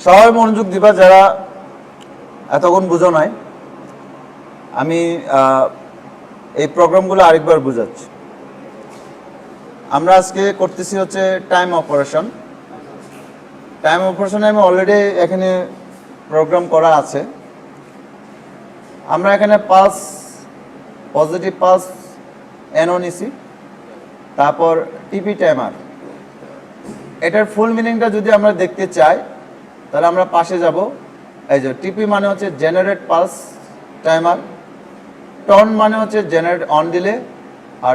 সবাই মনোযোগ দিবা যারা এতক্ষণ বুঝো নাই। আমি এই প্রোগ্রামগুলো আরেকবার বুঝাচ্ছি। আমরা আজকে করতেছি হচ্ছে টাইম অপারেশন। টাইম অপারেশনে আমি অলরেডি এখানে প্রোগ্রাম করা আছে। আমরা এখানে পালস, পজিটিভ পালস এনও নিছি, তারপর টিপি টাইমার। এটার ফুল মিনিংটা যদি আমরা দেখতে চাই তাহলে আমরা পাশে যাব। এই যে টিপি মানে হচ্ছে জেনারেট পালস টাইমার, টন মানে হচ্ছে জেনারেট অন ডিলে, আর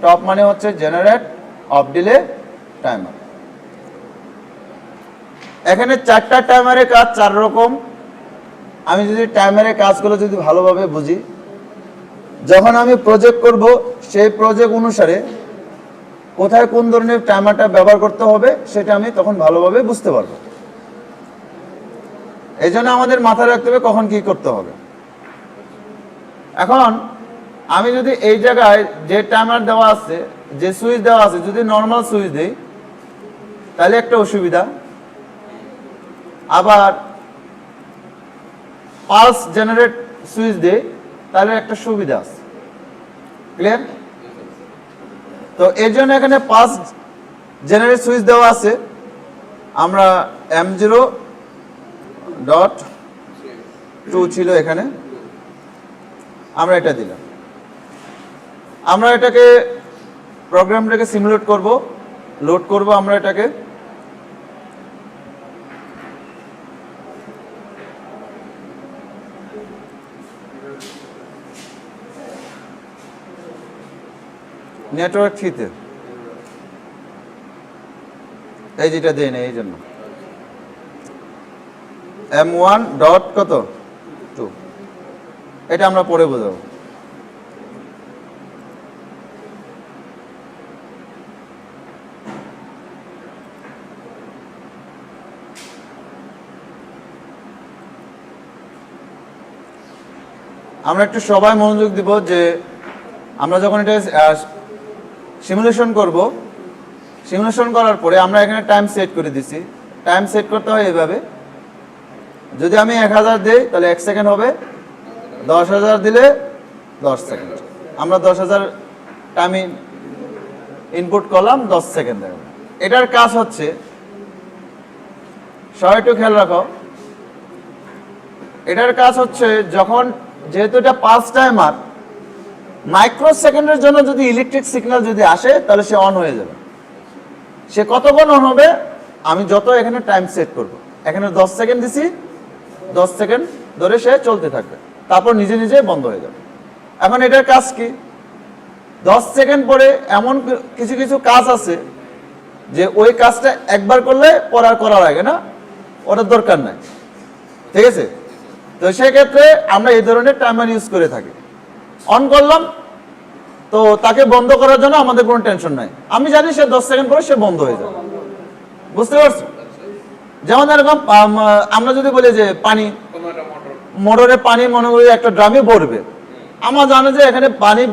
টপ মানে হচ্ছে জেনারেট অফ ডিলে টাইমার। এখানে চারটা টাইমারের কাজ চার রকম। আমি যদি টাইমারের কাজগুলো যদি ভালোভাবে বুঝি, যখন আমি প্রজেক্ট করব সেই প্রজেক্ট অনুসারে কোথায় কোন ধরনের টাইমারটা ব্যবহার করতে হবে সেটা আমি তখন ভালোভাবে বুঝতে পারবো। এই জন্য আমাদের মাথায় রাখতে হবে কখন কি করতে হবে। এখন আমি যদি এই জায়গায় যে টাইমার দেওয়া আছে, যে সুইচ দেওয়া আছে, যদি নর্মাল সুইচ দিই তাহলে একটা অসুবিধা, আবার পালস জেনারেট সুইচ দিই তাহলে একটা সুবিধা আছে। ক্লিয়ার? তো এর জন্য এখানে পালস জেনারেট সুইচ দেওয়া আছে। আমরা M0.2 ছিল এখানে, আমরা এটা দিলাম। আমরা এটাকে প্রোগ্রামটাকে সিমুলেট করব, লোড করব আমরা এটাকে। নেটওয়ার্ক 3-তে এই যেটা দেয় না, এই জন্য M1.2 এটা আমরা পরে বোঝাবো। আমরা একটু সবাই মনোযোগ দিব যে আমরা যখন এটা সিমুলেশন করব, সিমুলেশন করার পরে আমরা এখানে টাইম সেট করে দিছি। টাইম সেট করতে হয় এইভাবে, যদি আমি 1000 দিই তাহলে 1 সেকেন্ড হবে, 10,000 দিলে 10 সেকেন্ড। আমরা 10,000 টাইম ইনপুট করলাম, 10 সেকেন্ড দেব। এটার কাজ হচ্ছে, সবাই একটু খেয়াল রাখো, এটার কাজ হচ্ছে যখন, যেহেতু এটা পালস টাইমার, মাইক্রো সেকেন্ডের জন্য যদি ইলেকট্রিক সিগন্যাল যদি আসে তাহলে সে অন হয়ে যাবে। সে কতক্ষণ অন হবে, আমি যত এখানে টাইম সেট করব, এখানে 10 সেকেন্ড দিছি, 10 সেকেন্ড ধরে সে চলতে থাকবে, তারপর নিজে নিজে বন্ধ হয়ে যাবে। এখন এটার কাজ কি, 10 সেকেন্ড পরে এমন কিছু কিছু কাজ আছে যে ওই কাজটা একবার করলে পর আর করা লাগে না, ওটার দরকার নাই। ঠিক আছে? তো সেক্ষেত্রে আমরা এই ধরনের টাইমার ইউজ করে থাকি। অন করলাম তো তাকে বন্ধ করার জন্য আমাদের কোনো টেনশন নাই, আমি জানি সে 10 সেকেন্ড পরে সে বন্ধ হয়ে যাবে। বুঝতে পারছো? যেমন এরকম আমরা যদি বলি যে পানি, মোটরে পানি মনে করি একটা ড্রামে ভরবে, আমার জানে যে এখানে পানি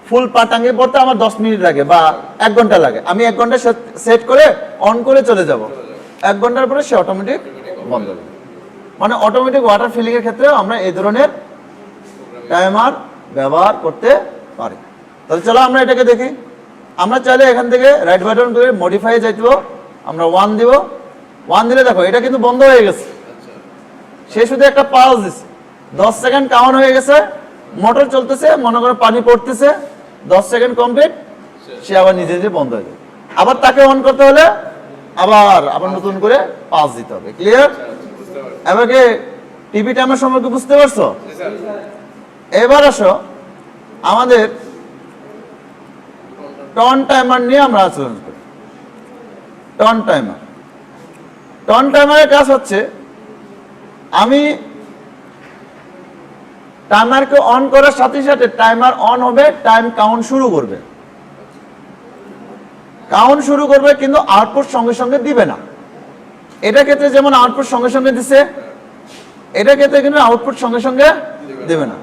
ফুল টাঙ্কি ভরতে আমার 10 মিনিট লাগে বা 1 ঘন্টা লাগে, আমি 1 ঘন্টা সেট করে অন করে চলে যাব, 1 ঘন্টার পরে সে অটোমেটিক বন্ধ হবে। মানে অটোমেটিক ওয়াটার ফিলিং এর ক্ষেত্রে আমরা এই ধরনের টাইমার ব্যবহার করতে পারি। তাহলে চলো আমরা এটাকে দেখি। আমরা চাইলে এখান থেকে রাইট বাটন করে মডিফাই যাইতেও আমরা 1 দিব। 1 দিলে দেখো এটা কিন্তু বন্ধ হয়ে গেছে, সে শুধু একটা পালস দিচ্ছে, 10 সেকেন্ড কাউন্ট হয়ে গেছে, মোটর চলতেছে, মনে করো পানি পড়তেছে, 10 সেকেন্ড কমপ্লিট, সে আবার নিজে নিজে বন্ধ হয়ে যাবে। আবার তাকে অন করতে হলে আবার নতুন করে পালস দিতে হবে। ক্লিয়ার? এবার কি টিভি টাইমার সম্পর্কে বুঝতে পারছো? এবার আসো আমাদের টন টাইমার নিয়ে আমরা আলোচনা করি। টন টাইমার, টন টাইমারের কাজ হচ্ছে, আমি টাইমারকে অন করার সাথে সাথে টাইমার অন হবে, টাইম কাউন্ট শুরু করবে। কাউন্ট শুরু করবে কিন্তু আউটপুট সঙ্গে সঙ্গে দিবে না। এটা ক্ষেত্রে যেমন আউটপুট সঙ্গে সঙ্গে দিছে, এটা ক্ষেত্রে কিন্তু আউটপুট সঙ্গে সঙ্গে দেবে না।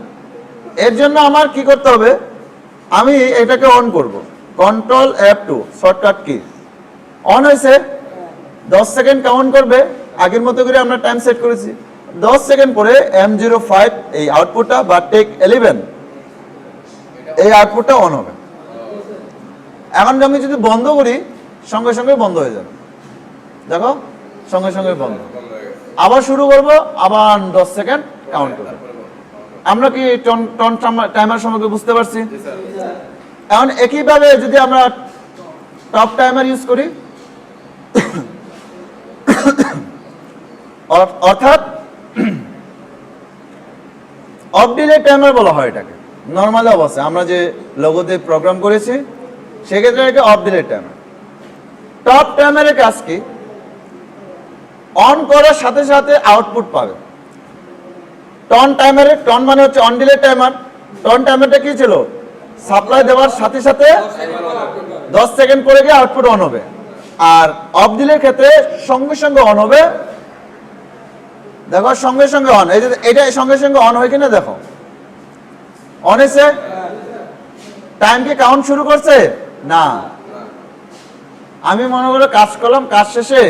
এর জন্য আমার কি করতে হবে, আমি এটাকে অন করব, Ctrl F2 shortcut key. On হয়েছে, 10 সেকেন্ড কাউন্ট করবে, আগের মতো করে আমরা টাইম সেট করেছি 10 সেকেন্ড পরে M05 এই আউটপুটটা বা টেক 11 এই আউটপুটটা অন হবে। এখন আমি যদি বন্ধ করি সঙ্গে সঙ্গে বন্ধ হয়ে যাবে, দেখো সঙ্গে সঙ্গে বন্ধ। আবার শুরু করব, আবার 10 সেকেন্ড কাউন্ট করব। আমরা কি টন টাইমার সম্পর্কে বুঝতে পারছি? এখন একইভাবে যদি আমরা টপ টাইমার ইউজ করি, অর্থাৎ অফ ডিলে টাইমার বলা হয় এটাকে নর্মাল অবস্থায় আমরা যে লোগোতে প্রোগ্রাম করেছি সেক্ষেত্রে এটাকে অফ ডিলে টাইমার। টপ টাইমারের কাজ কি? অন করার সাথে সাথে আউটপুট পাবে। টন টাইমারের টন মানে হচ্ছে অন ডিলে টাইমার। টন টাইমারটা কি ছিল? সাপ্লাই দেওয়ার সাথে সাথে 10 সেকেন্ড পরে গিয়ে আউটপুট অন হবে। আর অফ ডিলের ক্ষেত্রে সঙ্গে সঙ্গে অন হবে, দেখো সঙ্গে সঙ্গে অন। এই যে এটা সঙ্গে সঙ্গে অন হয় কিনা দেখো, অন হয়েছে। টাইম কি কাউন্ট শুরু করছে? না। আমি মনে করে কাজ করলাম, কাজ শেষে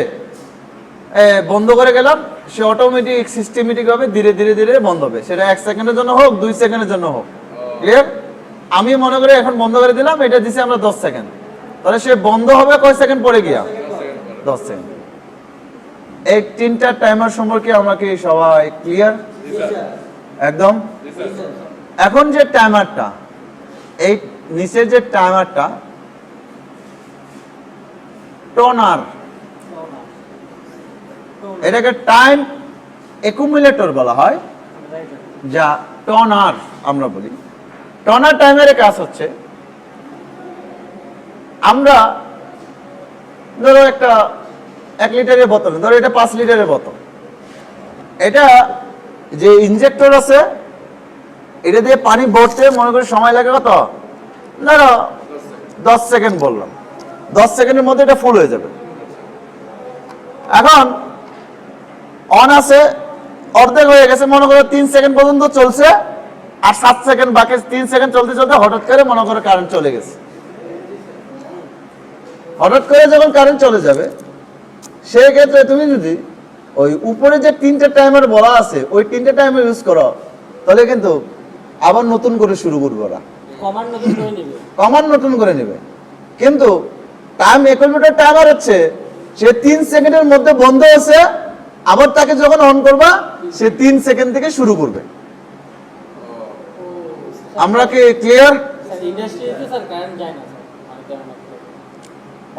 বন্ধ করে গেলাম, সে অটোমেটিক সিস্টেমেটিক ভাবে ধীরে ধীরে ধীরে বন্ধ হবে। সেটা 1 সেকেন্ডের জন্য হোক 2 সেকেন্ডের জন্য হোক, ক্লিয়ার? আমি মনে করে এখন বন্ধ করে দিলাম, এটা দিছি আমরা 10 সেকেন্ড, তাহলে সে বন্ধ হবে কয় সেকেন্ড পরে গিয়া? 10 সেকেন্ড। এই তিনটা টাইমার সম্পর্কে আমরা কি সবাই ক্লিয়ার? একদম। এখন যে টাইমারটা, এই নিচের যে টাইমারটা টনার, এটাকে টাইম অ্যাকুমুলেটর বলা হয়, যা টনার আমরা বলি। টনার টাইমারের কাজ হচ্ছে, আমরা ধরো একটা 1 লিটারের বোতল, ধরো এটা 5 লিটারের বোতল, এটা যে ইনজেক্টর আছে এটা দিয়ে পানি ভরতে মনে করি সময় লাগে কত? ধরো 10 সেকেন্ড বললাম, 10 সেকেন্ডের মধ্যে এটা ফুল হয়ে যাবে। এখন অন আছে, অর্ধেক হয়ে গেছে, মনে করো 3 সেকেন্ড পর্যন্ত চলছে, আর 7 সেকেন্ড বাকি। 3 সেকেন্ড চলতে চলতে হঠাৎ করে মনে করো কারেন্ট চলে গেছে। হঠাৎ করে যখন কারেন্ট চলে যাবে, সেই ক্ষেত্রে তুমি যদি ওই উপরে যে 3টে টাইমার বলা আছে ওই 3টে টাইমার ইউজ করো, তাহলে কিন্তু আবার নতুন করে শুরু করবে, ওরা কমান্ড নতুন করে নেবে। কিন্তু টাইম অ্যাকুমুলেটর টাইমার হচ্ছে, সে 3 সেকেন্ডের মধ্যে বন্ধ হয়েছে, আবার তাকে যখন অন করবা সে 3 সেকেন্ড থেকে শুরু করবে। আমরা কি ক্লিয়ার?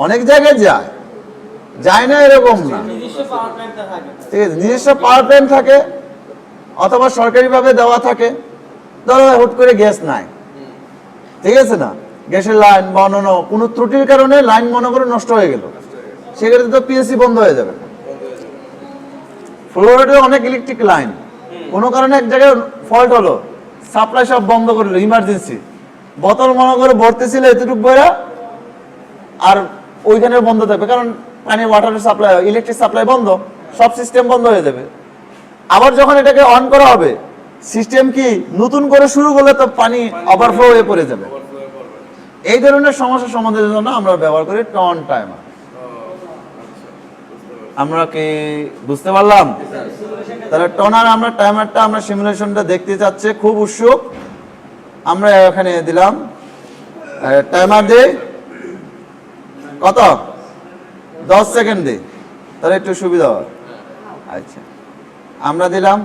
অনেক জায়গায় যায়, যায় না এরকম না, ঠিক আছে? নিজস্ব পাওয়ার প্ল্যান্ট থাকে, অথবা সরকারিভাবে দেওয়া থাকে। ধরো হুট করে গ্যাস নাই, ঠিক আছে না, গ্যাসের লাইন বা অন্য কোনো ত্রুটির কারণে লাইন মনে করে নষ্ট হয়ে গেল, সেক্ষেত্রে তো পিএসসি বন্ধ হয়ে যাবে। ফ্লোরিডে অনেক ইলেকট্রিক লাইন কোনো কারণে এক জায়গায় ফল্ট হলো, সাপ্লাই সব বন্ধ করলো, ইমার্জেন্সি বোতল মনে করে ভরতেছিল এতটুকু বইরা, আর ওইখানে বন্ধ থাকবে, কারণ পানি ওয়াটারের সাপ্লাই, ইলেকট্রিক সাপ্লাই বন্ধ, সব সিস্টেম বন্ধ হয়ে যাবে। আবার যখন এটাকে অন করা হবে, সিস্টেম কি নতুন করে শুরু করলে তো পানি ওভারফ্লো হয়ে পড়ে যাবে। এই ধরনের সমস্যা সমাধানের জন্য আমরা ব্যবহার করি টন টাইমার। আমরা কি বুঝতে পারলাম? তাহলে টনার আমরা টাইমারটা, আমরা সিমুলেশনটা দেখতে চাচ্ছি, খুব উৎসুক। আমরা এখানে দিলাম টাইমার দিই কত? 10 সেকেন্ড দিই, তাহলে একটু সুবিধা হয়। আচ্ছা, আমরা দিলাম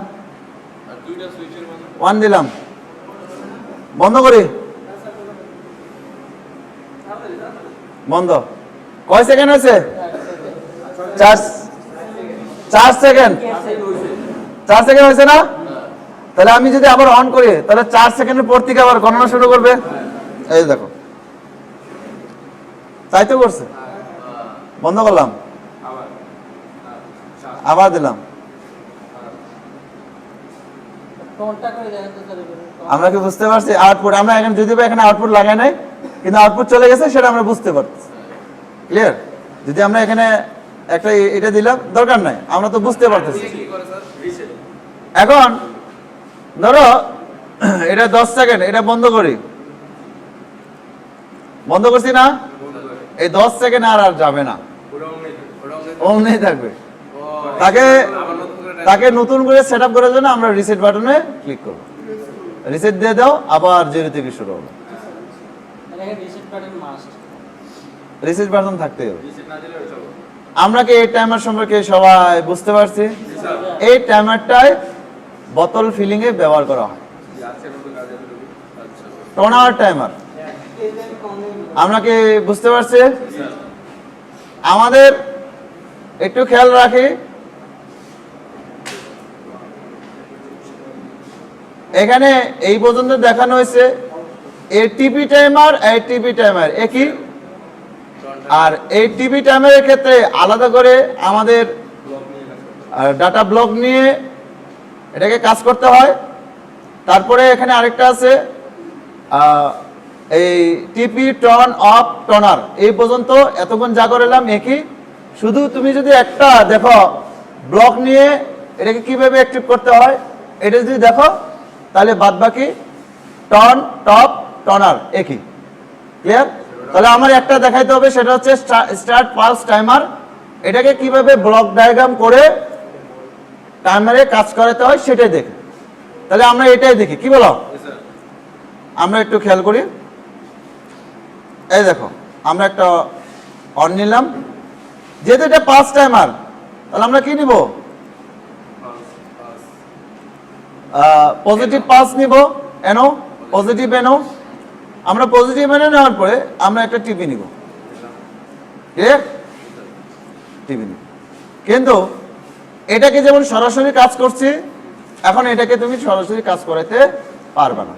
1 দিলাম, বন্ধ করি, বন্ধ। কয় সেকেন্ড হয়েছে? 4 সেকেন্ড। 4 সেকেন্ড হয়েছে না? তাহলে আমি যদি আবার অন করি, তাহলে 4 সেকেন্ডের পর থেকে আবার গণনা শুরু করবে। এই দেখো, তাই তো করছে। বন্ধ করলাম, আবার দিলাম। আমরা কি বুঝতে পারছি আউটপুট? আমরা এখানে যদি এখানে আউটপুট লাগাই নাই, কিন্তু আউটপুট চলে গেছে, সেটা আমরা বুঝতে পারছি। ক্লিয়ার? যদি আমরা এখানে একটা এটা দিলাম, দরকার নাই, আমরা তো বুঝতে পারতেছি। এখন ধরো এটা 10 সেকেন্ড, এটা বন্ধ করি, বন্ধ করছি না? এই 10 সেকেন্ড আর যাবে না, অমনি থাকবে। তাকে তাকে নতুন করে সেট আপ করার জন্য আমরা রিসেট বাটনে ক্লিক করব। রিসেট দিয়ে দাও, আবার জিরো থেকে শুরু হবে। রিসেট বাটন থাকতে হবে। আমরা কি এই টাইমার সম্পর্কে সবাই বুঝতে পারছি? এই টাইমারটাই বোতল ফিলিং এ ব্যবহার করা হয়। টোনার টাইমার আমরা কি বুঝতে পারছি? আমাদের একটু খেয়াল রাখি, এখানে এই পর্যন্ত দেখানো হয়েছে এটিপি টাইমার, এটিপি টাইমার একই। আর এই টিভি টাইমারের ক্ষেত্রে আলাদা করে আমাদের ডাটা ব্লক নিয়ে এটাকে কাজ করতে হয়। তারপরে এখানে আরেকটা আছে এই টিপি টন অফ টনার, এই পর্যন্ত এতক্ষণ যা করলাম একই। শুধু তুমি যদি একটা দেখো ব্লক নিয়ে এটাকে কিভাবে অ্যাক্টিভ করতে হয় এটা যদি দেখো, তাহলে বাদ বাকি টন টপ টনার একই। ক্লিয়ার? তাহলে আমার একটা দেখাইতে হবে, সেটা হচ্ছে স্টার্ট পালস টাইমার। এটাকে কিভাবে ব্লক ডায়াগ্রাম করে টাইমারে কাজ করাতে হয় সেটাই দেখি। তাহলে আমরা এটাই দেখি, কি বলো? আমরা একটু খেয়াল করি। এই দেখো, আমরা একটা অন নিলাম, যেহেতু এটা পালস টাইমার তাহলে আমরা কি নিব? পজিটিভ পালস নিব, এনো পজিটিভ এনো। আমরা পজিটিভ এনে নেওয়ার পরে আমরা একটা টিপি নিব, টিপি নিব। কিন্তু এটাকে যেমন সরাসরি কাজ করছি, এখন এটাকে তুমি সরাসরি কাজ করাতে পারবে না।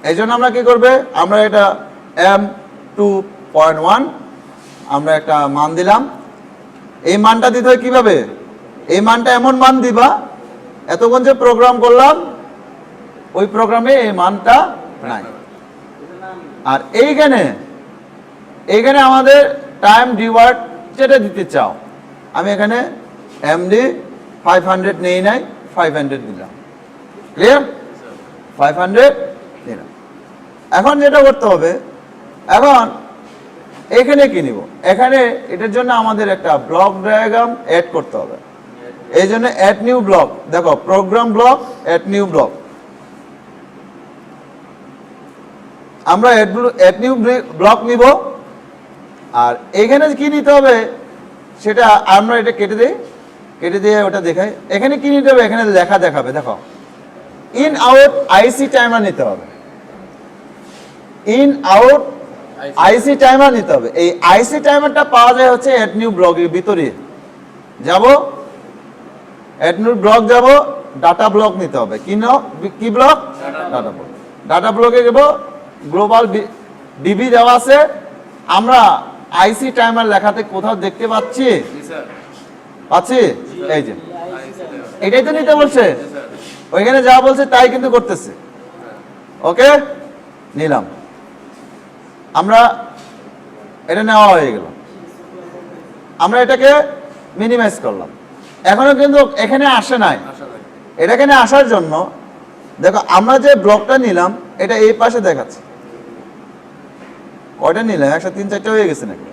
এই জন্য আমরা কি করবে, আমরা এটা M2.1 আমরা একটা মান দিলাম। এই মানটা দিতে হয় কিভাবে? এই মানটা এমন মান দিবা, এতক্ষণ যে প্রোগ্রাম করলাম ওই প্রোগ্রামে এই মানটা নাই। আর এইখানে আমাদের টাইম ডিওয়ার্ড যেটা দিতে চাও, আমি এখানে এমডি 500 নেই নাই, 500 দিলাম। ক্লিয়ার? 500 দিলাম। এখন যেটা করতে হবে, এখন এখানে কি নিব? এখানে এটার জন্য আমাদের একটা ব্লক ডায়াগ্রাম অ্যাড করতে হবে। এই জন্য অ্যাড নিউ ব্লক, দেখো program block, add new block. আমরা অ্যাড নিউ ব্লক নিব। আর এখানে কি নিতে হবে সেটা আমরা এটা কেটে দিই, কেটে দিয়ে ওটা দেখাই। এখানে কি নিতে হবে? এখানে লেখা দেখাবে, দেখো ইন আউট আইসি টাইমার নিতে হবে। ইন আউট আইসি টাইমার নিতে হবে। এই আইসি টাইমারটা পাওয়া যায় হচ্ছে অ্যাড নিউ ব্লকের ভিতরে। যাব অ্যাড নিউ ব্লক, যাব ডাটা ব্লক নিতে হবে। কি ব্লক? Data block. ডাটা ব্লকে যাব, গ্লোবাল ডিবি দেওয়া আছে। আমরা আইসি টাইমার লেখাতে কোথাও দেখতে পাচ্ছি? পাচ্ছি? এই যে এটাই তো নিতে বলছে, ওইখানে যা বলছে তাই কিন্তু করতেছে। ওকে, নিলাম। আমরা এটা নেওয়া হয়ে গেল, আমরা এটাকে মিনিমাইজ করলাম। এখনো কিন্তু এখানে আসে নাই। এটা এখানে আসার জন্য দেখো আমরা যে ব্লকটা নিলাম এটা এই পাশে দেখাচ্ছে। কয়টা নিলাম? 103-4টা হয়ে গেছে নাকি?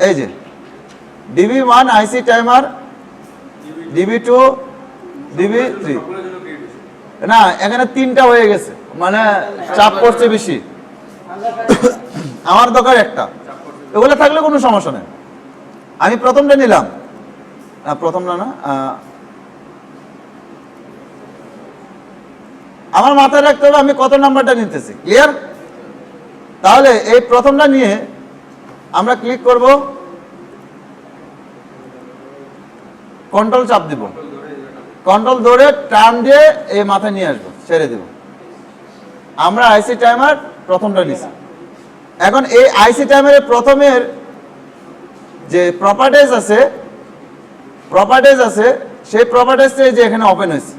এই যে DB1 আইসি টাইমার, DB2, DB3, না এখানে 3টা হয়ে গেছে, মানে চাপ পড়ছে বেশি। আমার দরকার একটা, এগুলো থাকলে কোনো সমস্যা নেই। আমি প্রথমটা নিলাম, প্রথমটা না, আমার মাথায় রাখতে হবে আমি কত নাম্বারটা নিতেছি। ক্লিয়ার? তাহলে এই প্রথমটা নিয়ে আমরা ক্লিক করব, কন্ট্রোল চাপ দিব, কন্ট্রোল ধরে টার্ন দিয়ে এই মাথায় নিয়ে আসবো, ছেড়ে দেব। আমরা আইসি টাইমার প্রথমটা নিছি। এখন এই আইসি টাইমারের প্রথমের যে প্রপার্টিজ আছে সেই প্রপার্টিজ যে এখানে ওপেন হয়েছে,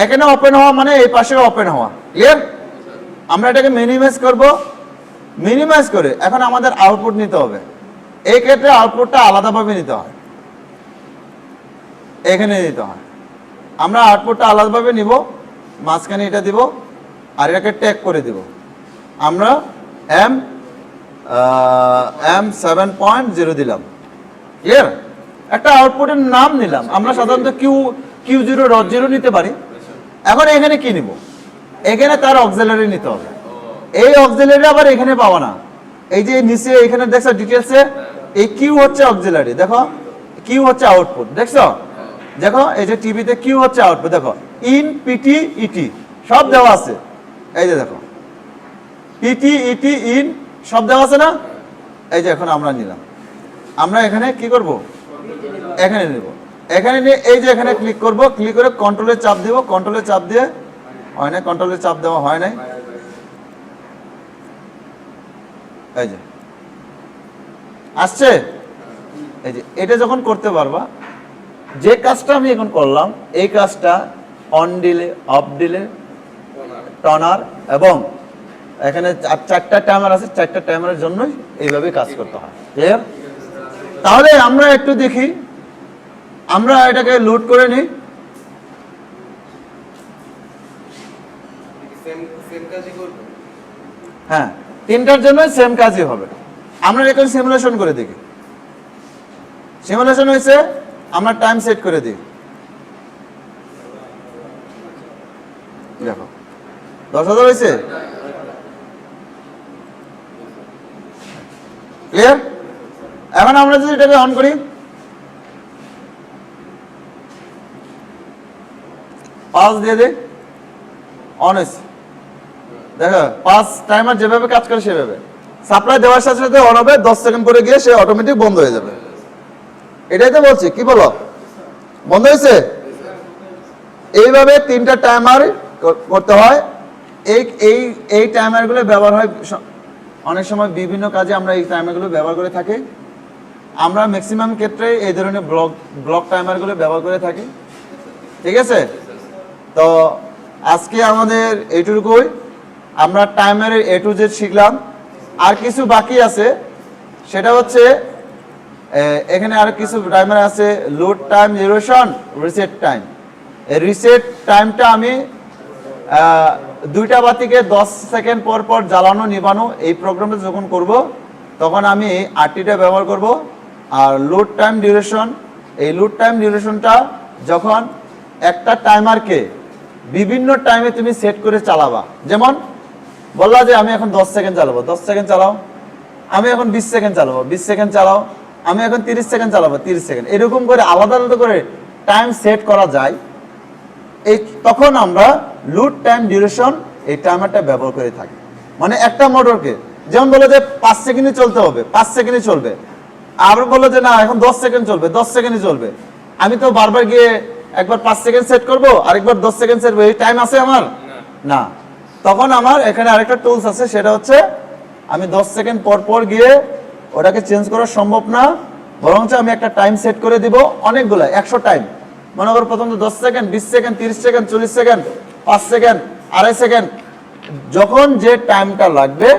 এখানে ওপেন হওয়া মানে এই পাশেও ওপেন হওয়া। ক্লিয়ার? আমরা এটাকে মিনিমাইজ করব। মিনিমাইজ করে এখন আমাদের আউটপুট নিতে হবে। এই ক্ষেত্রে আউটপুটটা আলাদাভাবে নিতে হয়, এখানে নিতে হয়। আমরা আউটপুটটা আলাদাভাবে নিব, মাঝখানে এটা দিব আর এটাকে ট্যাগ করে দিব। আমরা M7.0 দিলাম। ক্লিয়ার? একটা আউটপুটের নাম নিলাম, আমরা সাধারণত Q0.0 নিতে পারি। এখন এখানে কি নিব, এখানে তার অক্সিলারি নিতে হবে। এই অক্সিলারি আবার এখানে পাওয়া না, এই যে নিচে এখানে দেখছো ডিটেলসে এই কিউ হচ্ছে অক্সিলারি, দেখো কিউ হচ্ছে আউটপুট, দেখছো দেখো এই যে টিভিতে কিউ হচ্ছে আউটপুট, দেখো ইন পিটি ইটি সব দেওয়া আছে, এই যে দেখো পিটি ইটি ইন সব দেওয়া আছে না। এই যে এখন আমরা নিলাম, আমরা এখানে কি করব, এখানে নিব, এখানে নিয়ে এই যে এখানে ক্লিক করব, ক্লিক করে কন্ট্রোলে চাপ দিব, কন্ট্রোলে চাপ দিয়ে হয় না, কন্ট্রোলে চাপ দেওয়া হয় নাই, এই যে আসছে। এই যে এটা যখন করতে পারবা, যে কাজটা আমি এখন করলাম এই কাজটা অন ডিলে, অফ ডিলে, টনার এবং এখানে চারটা টাইমার আছে, চারটা টাইমারের জন্যই এইভাবে কাজ করতে হয়। ক্লিয়ার? তাহলে আমরা একটু দেখি, আমরা এটাকে লোড করে নিই। হ্যাঁ, তিনটার জন্য সেম কাজই হবে। আমরা এখন সিমুলেশন করে দেখি। সিমুলেশন হয়েছে, আমরা টাইম সেট করে দিই, দেখো 10,000 হয়েছে। ক্লিয়ার? এখন আমরা যদি এটাকে অন করি, 5 দিয়ে দিই, অন হয়েছে। দেখো 5 টাইমার যেভাবে কাজ করে সেভাবে সাপ্লাই দেওয়ার সাথে সাথে অন হবে, 10 সেকেন্ড পরে গিয়ে সে অটোমেটিক বন্ধ হয়ে যাবে। এটাই তো বলছি, কি বলো, বন্ধ হয়েছে। এইভাবে তিনটা টাইমার করতে হয়। এই টাইমারগুলো ব্যবহার হয় অনেক সময় বিভিন্ন কাজে, আমরা এই টাইমারগুলো ব্যবহার করে থাকি। আমরা ম্যাক্সিমাম ক্ষেত্রে এই ধরনের ব্লক টাইমারগুলো ব্যবহার করে থাকি। ঠিক আছে, তো আজকে আমাদের এইটুকুই, আমরা টাইমারের A to Z শিখলাম। আর কিছু বাকি আছে, সেটা হচ্ছে এখানে আর কিছু টাইমার আছে, load time, duration, reset time. এই রিসেট টাইমটা আমি দুইটা বাতিকে 10 সেকেন্ড পর পর জ্বালানো নিবানো এই প্রোগ্রামটা যখন করব তখন আমি RTটা ব্যবহার করব। আর লোড টাইম ডিউরেশন, এই লোড টাইম ডিউরেশনটা যখন একটা টাইমারকে বিভিন্ন টাইমে তুমি সেট করে চালাবা, যেমন বললা যে আমি এখন 10 সেকেন্ড চালাবো, 10 সেকেন্ড চালাও, আমি এখন 20 সেকেন্ড চালাবো, 20 সেকেন্ড চালাও, আমি এখন 30 সেকেন্ড চালাবো, 30 সেকেন্ড, এরকম করে আলাদা আলাদা করে টাইম সেট করা যায়। এই তখন আমরা লোড টাইম ডিউরেশন এই টাইমারটা ব্যবহার করে থাকি। মানে একটা মোটরকে যেমন বলে যে 5 সেকেন্ডই চলতে হবে, 5 সেকেন্ডই চলবে, আর বলে যে না এখন 10 সেকেন্ড চলবে, 10 সেকেন্ডই চলবে। আমি তো বারবার গিয়ে একবার 5 সেকেন্ড সেট করব, আরেকবার 10 সেকেন্ড সেট করব, এই টাইম আছে আমার না। তখন আমার এখানে আরেকটা টুলস আছে, সেটা হচ্ছে আমি 10 সেকেন্ড পর পর গিয়ে ওটাকে চেঞ্জ করা সম্ভব না, বরঞ্চ আমি একটা টাইম সেট করে দিব, অনেকগুলো 100 টাইম। মনে করো প্রথম 10 second, 20 second, 30 second, 40 second, 5 second, 2.5 second, যখন যে টাইমটা লাগবে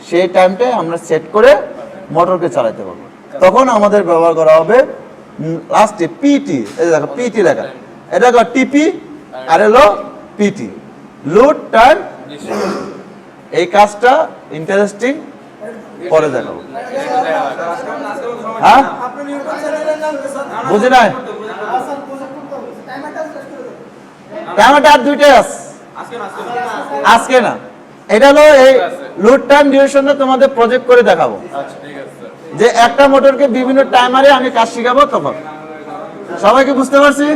সেই টাইমটাই আমরা সেট করে মোটরকে চালাতে পারবো। তখন আমাদের ব্যবহার করা হবে লাস্টে পিটি, এই দেখো পিটি লেখা, এটা টিপি আর হলো পিটি, লোড টাইম। এই কাজটা ইন্টারেস্টিং, পরে দেখাবো। হ্যাঁ, বুঝি নাই, টাইমারটা আর দুইটাই আছে, আজকে না। এটা হলো এই লোড টাইম ডিউরেশনটা তোমাদের প্রজেক্ট করে দেখাবো, যে একটা মোটরকে বিভিন্ন টাইমারে আমি কাজ শিখাবো। তখন সবাইকে বুঝতে পারছি।